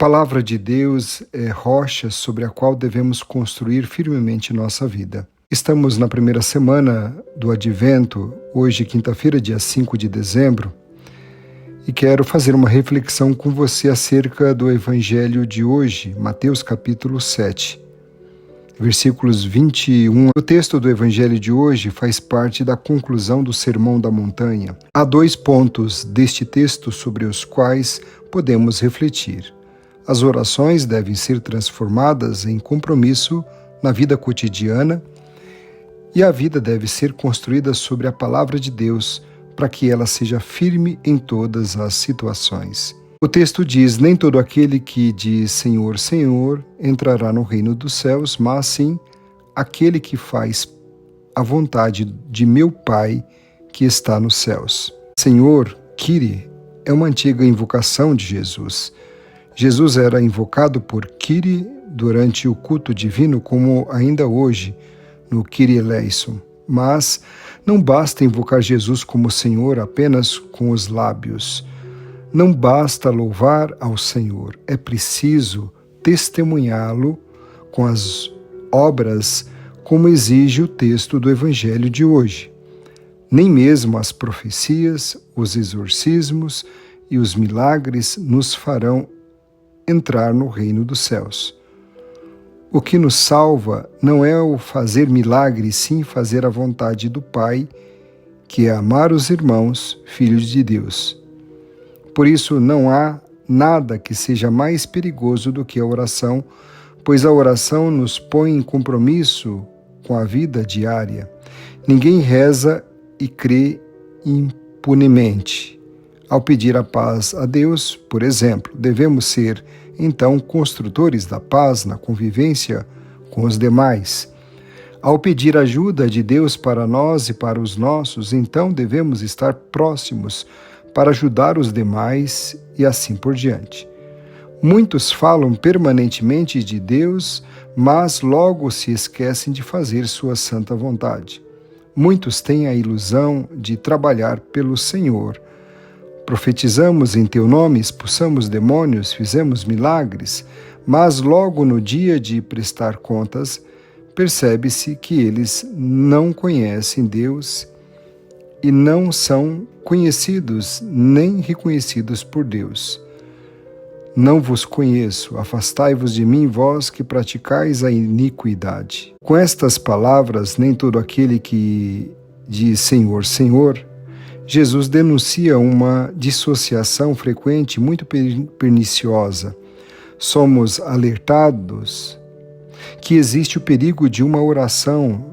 palavra de Deus é rocha sobre a qual devemos construir firmemente nossa vida. Estamos na primeira semana do Advento, hoje, quinta-feira, dia 5 de dezembro, e quero fazer uma reflexão com você acerca do Evangelho de hoje, Mateus capítulo 7, versículos 21. O texto do Evangelho de hoje faz parte da conclusão do Sermão da Montanha. Há 2 pontos deste texto sobre os quais podemos refletir. As orações devem ser transformadas em compromisso na vida cotidiana e a vida deve ser construída sobre a palavra de Deus para que ela seja firme em todas as situações. O texto diz: nem todo aquele que diz Senhor, Senhor entrará no reino dos céus, mas sim aquele que faz a vontade de meu Pai que está nos céus. Senhor, Kyrie, é uma antiga invocação de Jesus. Jesus era invocado por Kyrie durante o culto divino, como ainda hoje no Kyrie eleison. Mas não basta invocar Jesus como Senhor apenas com os lábios. Não basta louvar ao Senhor. É preciso testemunhá-lo com as obras, como exige o texto do Evangelho de hoje. Nem mesmo as profecias, os exorcismos e os milagres nos farão entrar no reino dos céus. O que nos salva não é o fazer milagres, sim fazer a vontade do Pai, que é amar os irmãos, filhos de Deus. Por isso não há nada que seja mais perigoso do que a oração, pois a oração nos põe em compromisso com a vida diária. Ninguém reza e crê impunemente. Ao pedir a paz a Deus, por exemplo, devemos ser, então, construtores da paz na convivência com os demais. Ao pedir ajuda de Deus para nós e para os nossos, então devemos estar próximos para ajudar os demais e assim por diante. Muitos falam permanentemente de Deus, mas logo se esquecem de fazer sua santa vontade. Muitos têm a ilusão de trabalhar pelo Senhor. Profetizamos em teu nome, expulsamos demônios, fizemos milagres, mas logo no dia de prestar contas, percebe-se que eles não conhecem Deus e não são conhecidos nem reconhecidos por Deus. Não vos conheço, afastai-vos de mim, vós que praticais a iniquidade. Com estas palavras, nem todo aquele que diz Senhor, Senhor, Jesus denuncia uma dissociação frequente muito perniciosa. Somos alertados que existe o perigo de uma oração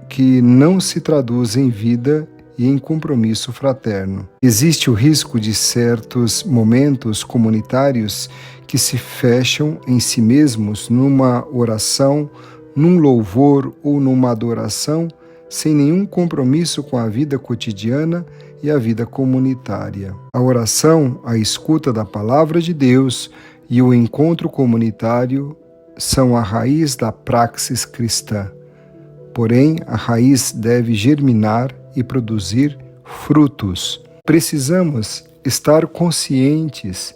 que não se traduz em vida e em compromisso fraterno. Existe o risco de certos momentos comunitários que se fecham em si mesmos numa oração, num louvor ou numa adoração, sem nenhum compromisso com a vida cotidiana e a vida comunitária. A oração, a escuta da palavra de Deus e o encontro comunitário são a raiz da praxis cristã. Porém, a raiz deve germinar e produzir frutos. Precisamos estar conscientes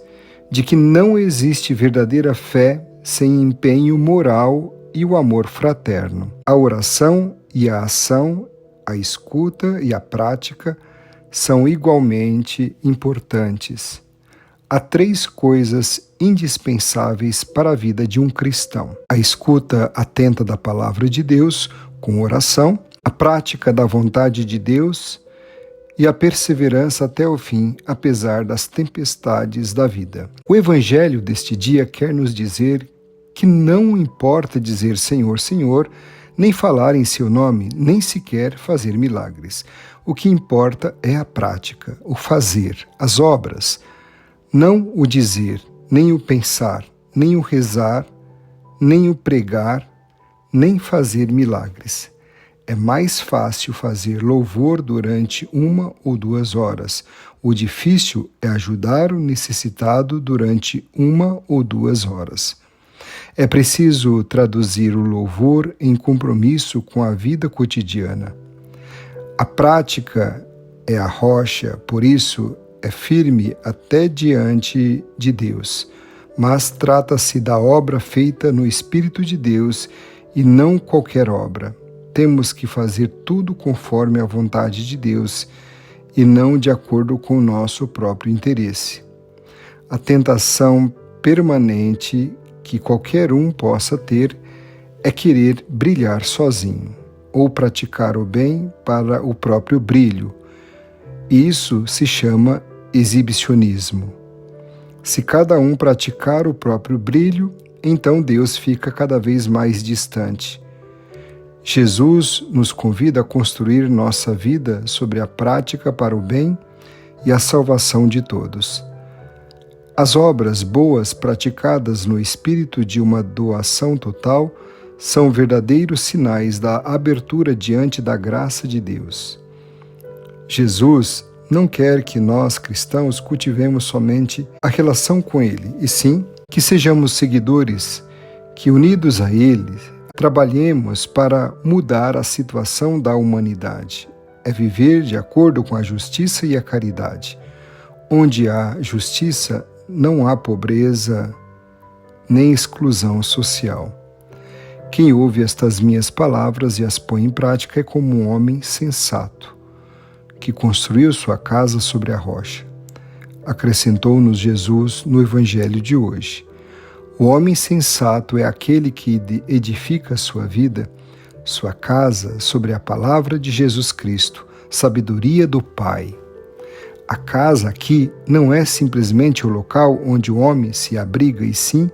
de que não existe verdadeira fé sem empenho moral e o amor fraterno. A oração e a ação, a escuta e a prática são igualmente importantes. Há 3 coisas indispensáveis para a vida de um cristão: a escuta atenta da palavra de Deus com oração, a prática da vontade de Deus e a perseverança até o fim, apesar das tempestades da vida. O Evangelho deste dia quer nos dizer que não importa dizer Senhor, Senhor, nem falar em seu nome, nem sequer fazer milagres. O que importa é a prática, o fazer, as obras, não o dizer, nem o pensar, nem o rezar, nem o pregar, nem fazer milagres. É mais fácil fazer louvor durante 1 ou 2 horas. O difícil é ajudar o necessitado durante 1 ou 2 horas. É preciso traduzir o louvor em compromisso com a vida cotidiana. A prática é a rocha, por isso é firme até diante de Deus. mas trata-se da obra feita no Espírito de Deus e não qualquer obra. Temos que fazer tudo conforme a vontade de Deus e não de acordo com o nosso próprio interesse. A tentação permanente que qualquer um possa ter é querer brilhar sozinho ou praticar o bem para o próprio brilho. Isso se chama exibicionismo. Se cada um praticar o próprio brilho, então Deus fica cada vez mais distante. Jesus nos convida a construir nossa vida sobre a prática para o bem e a salvação de todos. As obras boas praticadas no espírito de uma doação total são verdadeiros sinais da abertura diante da graça de Deus. Jesus não quer que nós, cristãos, cultivemos somente a relação com Ele, e sim que sejamos seguidores, que unidos a Ele, trabalhemos para mudar a situação da humanidade. É viver de acordo com a justiça e a caridade. Onde há justiça, não há pobreza nem exclusão social. Quem ouve estas minhas palavras e as põe em prática é como um homem sensato, que construiu sua casa sobre a rocha. Acrescentou-nos Jesus no Evangelho de hoje. O homem sensato é aquele que edifica sua vida, sua casa, sobre a palavra de Jesus Cristo, sabedoria do Pai. A casa aqui não é simplesmente o local onde o homem se abriga, e sim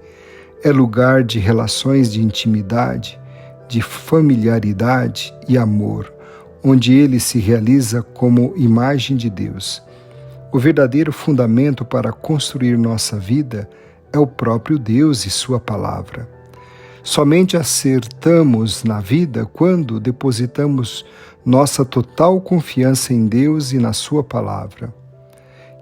é lugar de relações de intimidade, de familiaridade e amor, onde ele se realiza como imagem de Deus. O verdadeiro fundamento para construir nossa vida é o próprio Deus e sua palavra. Somente acertamos na vida quando depositamos nossa total confiança em Deus e na sua palavra.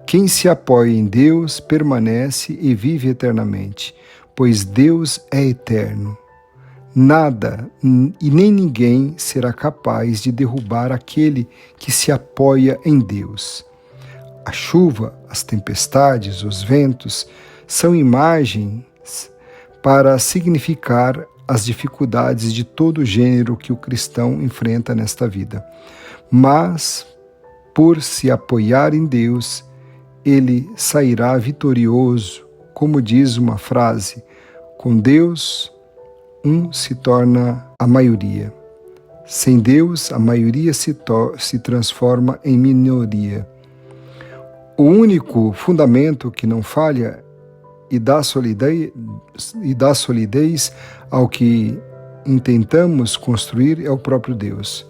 Quem se apoia em Deus permanece e vive eternamente, pois Deus é eterno. Nada e nem ninguém será capaz de derrubar aquele que se apoia em Deus. A chuva, as tempestades, os ventos são imagens para significar as dificuldades de todo gênero que o cristão enfrenta nesta vida. Mas, por se apoiar em Deus, ele sairá vitorioso, como diz uma frase: com Deus, um se torna a maioria. Sem Deus, a maioria se transforma em minoria. O único fundamento que não falha e dá solidez ao que intentamos construir é o próprio Deus.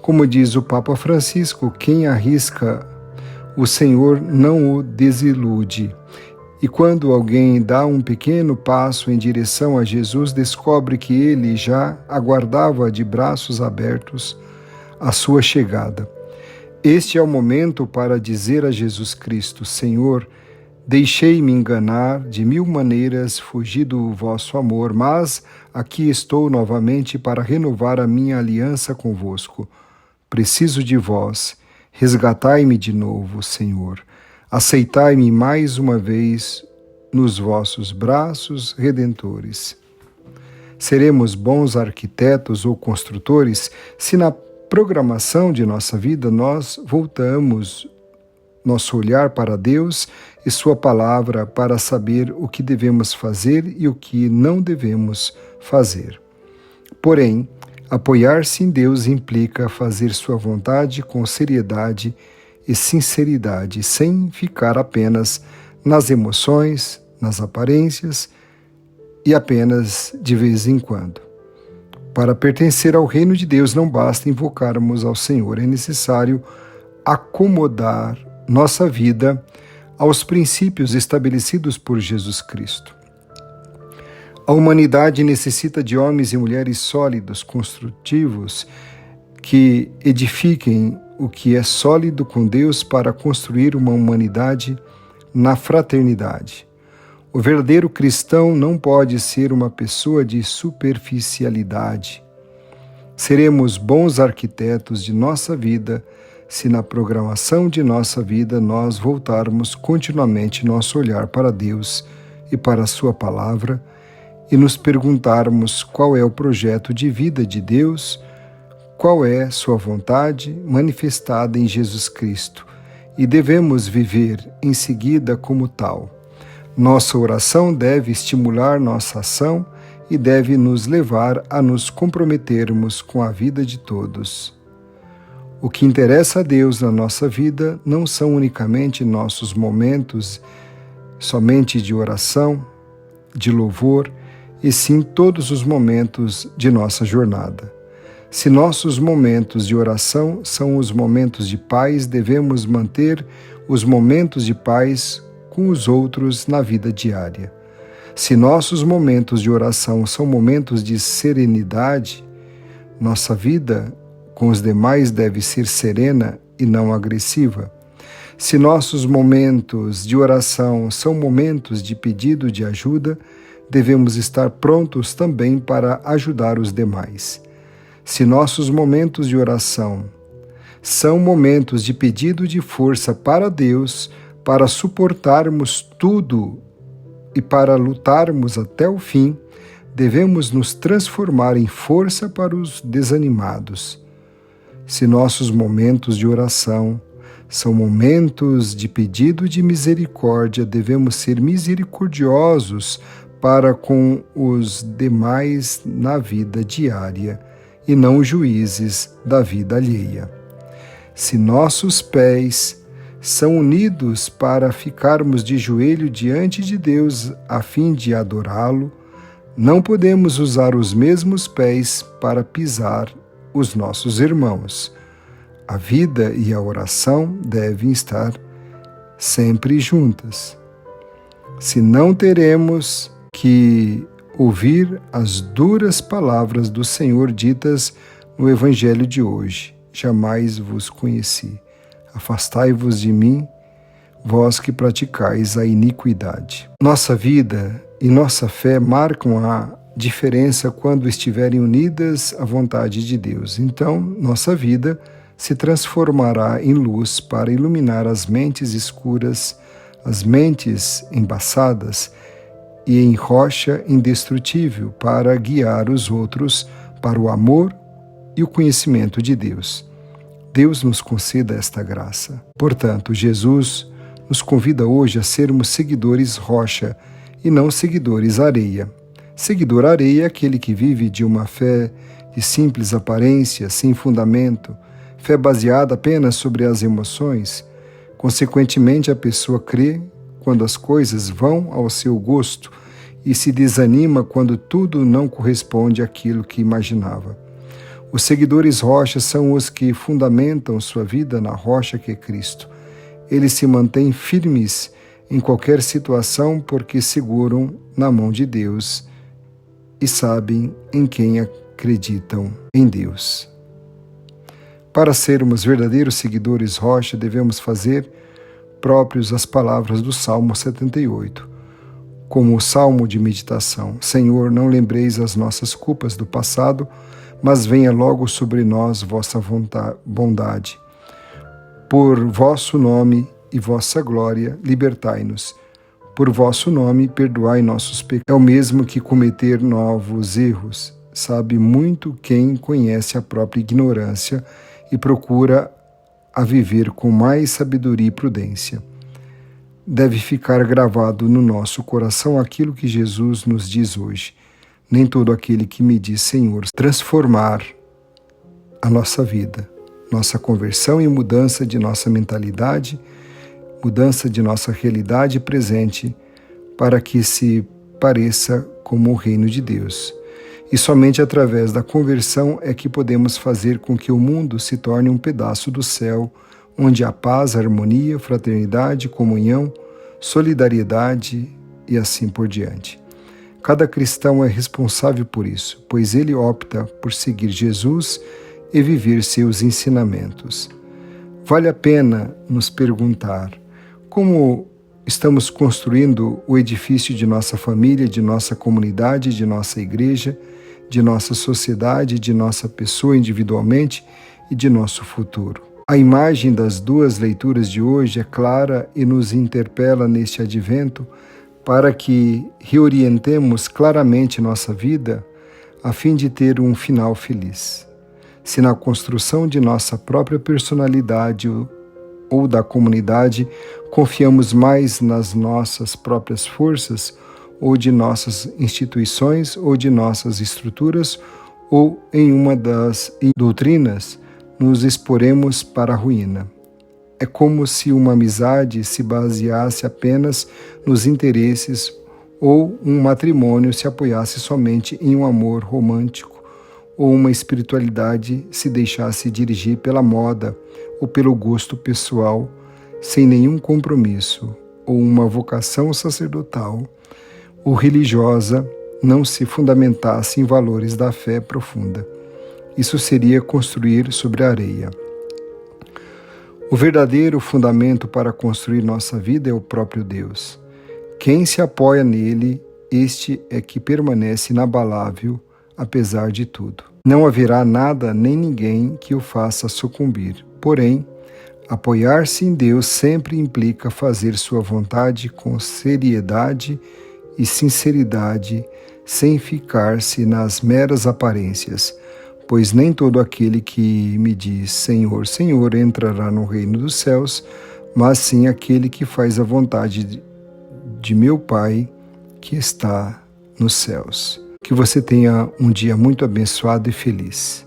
Como diz o Papa Francisco, quem arrisca o Senhor não o desilude. E quando alguém dá um pequeno passo em direção a Jesus, descobre que ele já aguardava de braços abertos a sua chegada. Este é o momento para dizer a Jesus Cristo: Senhor, deixei-me enganar, de mil maneiras fugi do vosso amor, mas aqui estou novamente para renovar a minha aliança convosco. Preciso de vós. Resgatai-me de novo, Senhor. Aceitai-me mais uma vez nos vossos braços redentores. Seremos bons arquitetos ou construtores se na programação de nossa vida nós voltamos nosso olhar para Deus e sua palavra para saber o que devemos fazer e o que não devemos fazer. Porém, apoiar-se em Deus implica fazer sua vontade com seriedade e sinceridade, sem ficar apenas nas emoções, nas aparências e apenas de vez em quando. Para pertencer ao reino de Deus não basta invocarmos ao Senhor, é necessário acomodar nossa vida aos princípios estabelecidos por Jesus Cristo. A humanidade necessita de homens e mulheres sólidos, construtivos, que edifiquem o que é sólido com Deus para construir uma humanidade na fraternidade. O verdadeiro cristão não pode ser uma pessoa de superficialidade. Seremos bons arquitetos de nossa vida se na programação de nossa vida nós voltarmos continuamente nosso olhar para Deus e para a sua palavra, e nos perguntarmos qual é o projeto de vida de Deus, qual é sua vontade manifestada em Jesus Cristo, e devemos viver em seguida como tal. Nossa oração deve estimular nossa ação e deve nos levar a nos comprometermos com a vida de todos. O que interessa a Deus na nossa vida não são unicamente nossos momentos somente de oração, de louvor, e sim todos os momentos de nossa jornada. Se nossos momentos de oração são os momentos de paz, devemos manter os momentos de paz com os outros na vida diária. Se nossos momentos de oração são momentos de serenidade, nossa vida com os demais deve ser serena e não agressiva. Se nossos momentos de oração são momentos de pedido de ajuda, devemos estar prontos também para ajudar os demais. Se nossos momentos de oração são momentos de pedido de força para Deus, para suportarmos tudo e para lutarmos até o fim, devemos nos transformar em força para os desanimados. Se nossos momentos de oração são momentos de pedido de misericórdia, devemos ser misericordiosos para com os demais na vida diária e não juízes da vida alheia. Se nossos pés são unidos para ficarmos de joelho diante de Deus a fim de adorá-lo, não podemos usar os mesmos pés para pisar os nossos irmãos. A vida e a oração devem estar sempre juntas. Se não teremos que ouvir as duras palavras do Senhor ditas no Evangelho de hoje: jamais vos conheci. Afastai-vos de mim, vós que praticais a iniquidade. Nossa vida e nossa fé marcam a diferença quando estiverem unidas à vontade de Deus. Então, nossa vida se transformará em luz para iluminar as mentes escuras, as mentes embaçadas, e em rocha indestrutível para guiar os outros para o amor e o conhecimento de Deus. Deus nos conceda esta graça. Portanto, Jesus nos convida hoje a sermos seguidores rocha e não seguidores areia. Seguidor areia é aquele que vive de uma fé de simples aparência, sem fundamento, fé baseada apenas sobre as emoções. Consequentemente, a pessoa crê quando as coisas vão ao seu gosto e se desanima quando tudo não corresponde àquilo que imaginava. Os seguidores rocha são os que fundamentam sua vida na rocha que é Cristo. Eles se mantêm firmes em qualquer situação porque seguram na mão de Deus e sabem em quem acreditam, em Deus. Para sermos verdadeiros seguidores rocha, devemos fazer próprios as palavras do Salmo 78, como o salmo de meditação: Senhor, não lembreis as nossas culpas do passado, mas venha logo sobre nós vossa bondade. Por vosso nome e vossa glória, libertai-nos. Por vosso nome, perdoai nossos pecados. É o mesmo que cometer novos erros. Sabe muito quem conhece a própria ignorância e procura a viver com mais sabedoria e prudência. Deve ficar gravado no nosso coração aquilo que Jesus nos diz hoje: nem todo aquele que me diz Senhor, transformar a nossa vida, nossa conversão e mudança de nossa mentalidade, mudança de nossa realidade presente, para que se pareça como o reino de Deus. E somente através da conversão é que podemos fazer com que o mundo se torne um pedaço do céu, onde há paz, harmonia, fraternidade, comunhão, solidariedade e assim por diante. Cada cristão é responsável por isso, pois ele opta por seguir Jesus e viver seus ensinamentos. Vale a pena nos perguntar como estamos construindo o edifício de nossa família, de nossa comunidade, de nossa igreja, de nossa sociedade, de nossa pessoa individualmente e de nosso futuro. A imagem das duas leituras de hoje é clara e nos interpela neste advento para que reorientemos claramente nossa vida a fim de ter um final feliz. Se na construção de nossa própria personalidade ou da comunidade confiamos mais nas nossas próprias forças, ou de nossas instituições, ou de nossas estruturas, ou em uma das doutrinas, nos exporemos para a ruína. É como se uma amizade se baseasse apenas nos interesses ou um matrimônio se apoiasse somente em um amor romântico ou uma espiritualidade se deixasse dirigir pela moda ou pelo gosto pessoal, sem nenhum compromisso, ou uma vocação sacerdotal ou religiosa não se fundamentasse em valores da fé profunda. Isso seria construir sobre a areia. O verdadeiro fundamento para construir nossa vida é o próprio Deus. Quem se apoia nele, este é que permanece inabalável, apesar de tudo. Não haverá nada nem ninguém que o faça sucumbir. Porém, apoiar-se em Deus sempre implica fazer sua vontade com seriedade e sinceridade, sem ficar-se nas meras aparências, pois nem todo aquele que me diz Senhor, Senhor entrará no reino dos céus, mas sim aquele que faz a vontade de meu Pai que está nos céus. Que você tenha um dia muito abençoado e feliz.